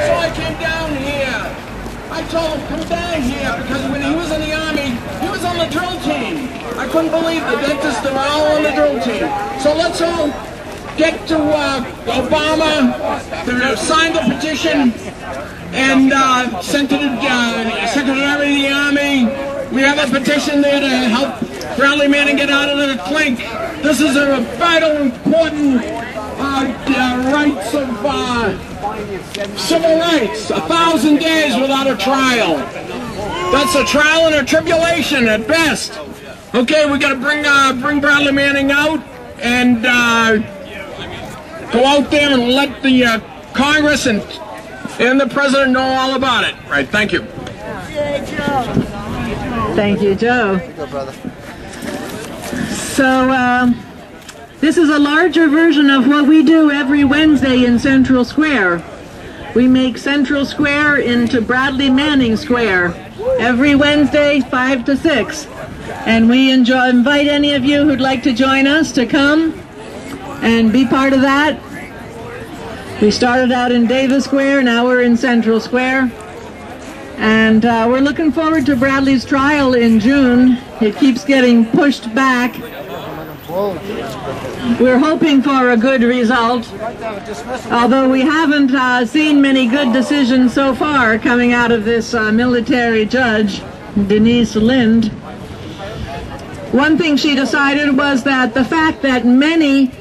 So I came down here. I told him, come down here, because when he was in the Army, he was on the drill team. I couldn't believe the dentists are all on the drill team. So let's all get to Obama to sign the petition and send to the Secretary of the Army. We have a petition there to help Bradley Manning get out of the clink. This is a vital, important rights of civil rights. 1,000 days without a trial. That's a trial and a tribulation at best. Okay, we got to bring Bradley Manning out and go out there and let the Congress and the President know all about it. Right, thank you. Thank you, Joe. So, this is a larger version of what we do every Wednesday in Central Square. We make Central Square into Bradley Manning Square every Wednesday, 5 to 6. And we invite any of you who'd like to join us to come and be part of that. We started out in Davis Square, now we're in Central Square. And we're looking forward to Bradley's trial in June. It keeps getting pushed back. We're hoping for a good result, although we haven't seen many good decisions so far coming out of this military judge, Denise Lind. One thing she decided was that the fact that many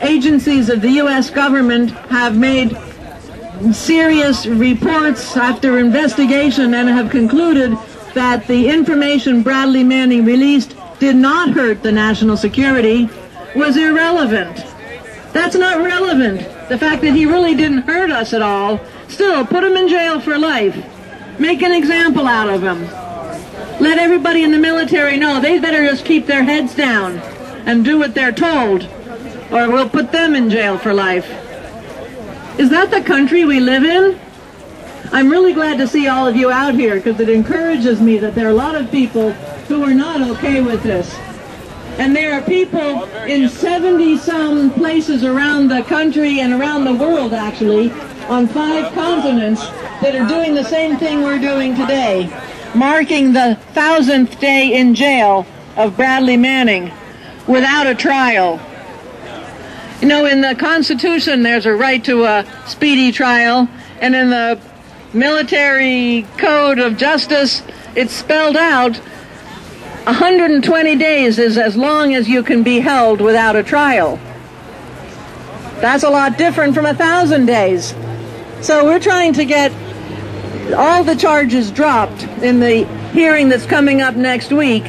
agencies of the U.S. government have made serious reports after investigation and have concluded that the information Bradley Manning released did not hurt the national security was irrelevant. That's not relevant. The fact that he really didn't hurt us at all, still put him in jail for life. Make an example out of him. Let everybody in the military know they better just keep their heads down and do what they're told, or we'll put them in jail for life. Is that the country we live in? I'm really glad to see all of you out here, because it encourages me that there are a lot of people who are not okay with this. And there are people in 70-some places around the country and around the world, actually, on 5 continents that are doing the same thing we're doing today, marking the 1,000th day in jail of Bradley Manning without a trial. You know, in the Constitution, there's a right to a speedy trial, and in the Military Code of Justice, it's spelled out 120 days is as long as you can be held without a trial. That's a lot different from 1,000 days. So we're trying to get all the charges dropped in the hearing that's coming up next week,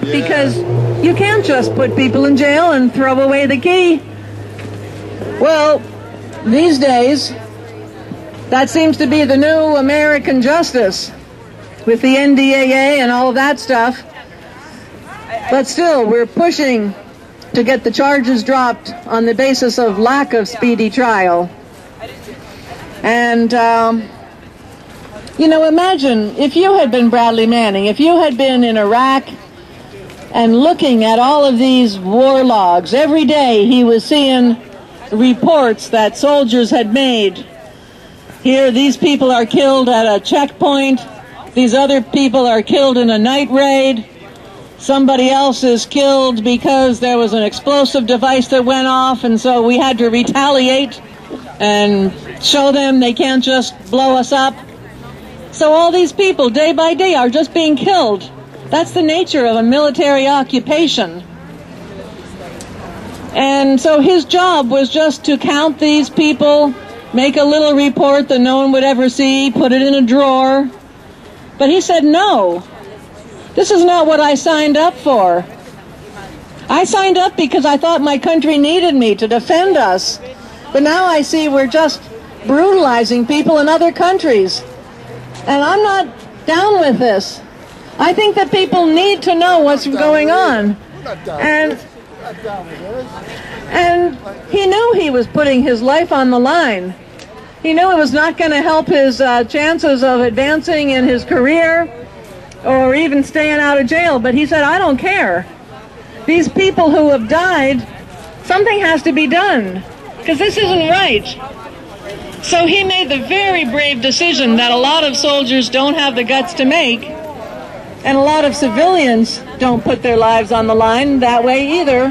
because you can't just put people in jail and throw away the key. Well, these days, that seems to be the new American justice with the NDAA and all of that stuff. But still, we're pushing to get the charges dropped on the basis of lack of speedy trial. And, you know, imagine if you had been Bradley Manning, if you had been in Iraq and looking at all of these war logs. Every day he was seeing reports that soldiers had made. Here, these people are killed at a checkpoint. These other people are killed in a night raid. Somebody else is killed because there was an explosive device that went off, and so we had to retaliate and show them they can't just blow us up. So all these people, day by day, are just being killed. That's the nature of a military occupation. And so his job was just to count these people, make a little report that no one would ever see, put it in a drawer. But he said, no, this is not what I signed up for. I signed up because I thought my country needed me to defend us. But now I see we're just brutalizing people in other countries. And I'm not down with this. I think that people need to know what's going on. And he knew he was putting his life on the line. He knew it was not going to help his chances of advancing in his career or even staying out of jail. But he said, I don't care. These people who have died, something has to be done, because this isn't right. So he made the very brave decision that a lot of soldiers don't have the guts to make, and a lot of civilians don't put their lives on the line that way either.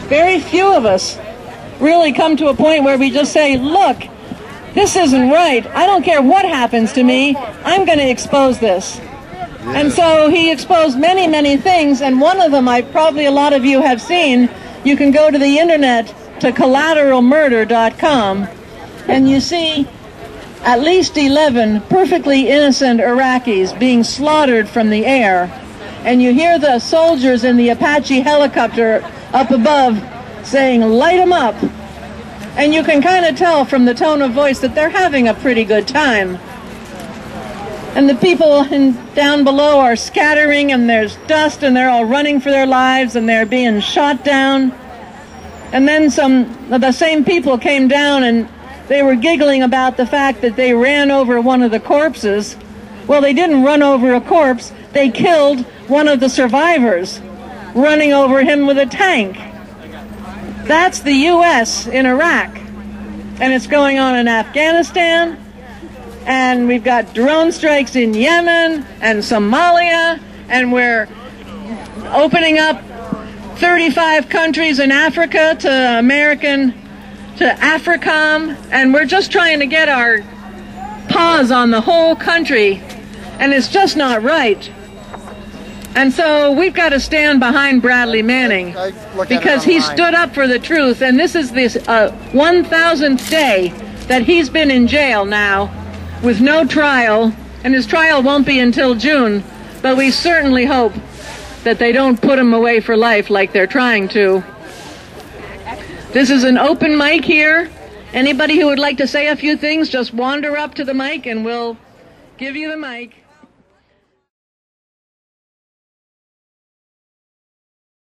Very few of us really come to a point where we just say, look, this isn't right. I don't care what happens to me. I'm going to expose this. And so he exposed many, many things, and one of them probably a lot of you have seen. You can go to the internet to collateralmurder.com, and you see at least 11 perfectly innocent Iraqis being slaughtered from the air. And you hear the soldiers in the Apache helicopter up above saying, light them up. And you can kind of tell from the tone of voice that they're having a pretty good time. And the people down below are scattering, and there's dust, and they're all running for their lives, and they're being shot down. And then the same people came down, and they were giggling about the fact that they ran over one of the corpses. Well, they didn't run over a corpse. They killed one of the survivors, running over him with a tank. That's the U.S. in Iraq. And it's going on in Afghanistan. And we've got drone strikes in Yemen and Somalia. And we're opening up 35 countries in Africa to AFRICOM. And we're just trying to get our paws on the whole country. And it's just not right. And so we've got to stand behind Bradley Manning because he stood up for the truth. And this is this 1,000th day that he's been in jail now with no trial. And his trial won't be until June. But we certainly hope that they don't put him away for life like they're trying to. This is an open mic here. Anybody who would like to say a few things, just wander up to the mic and we'll give you the mic.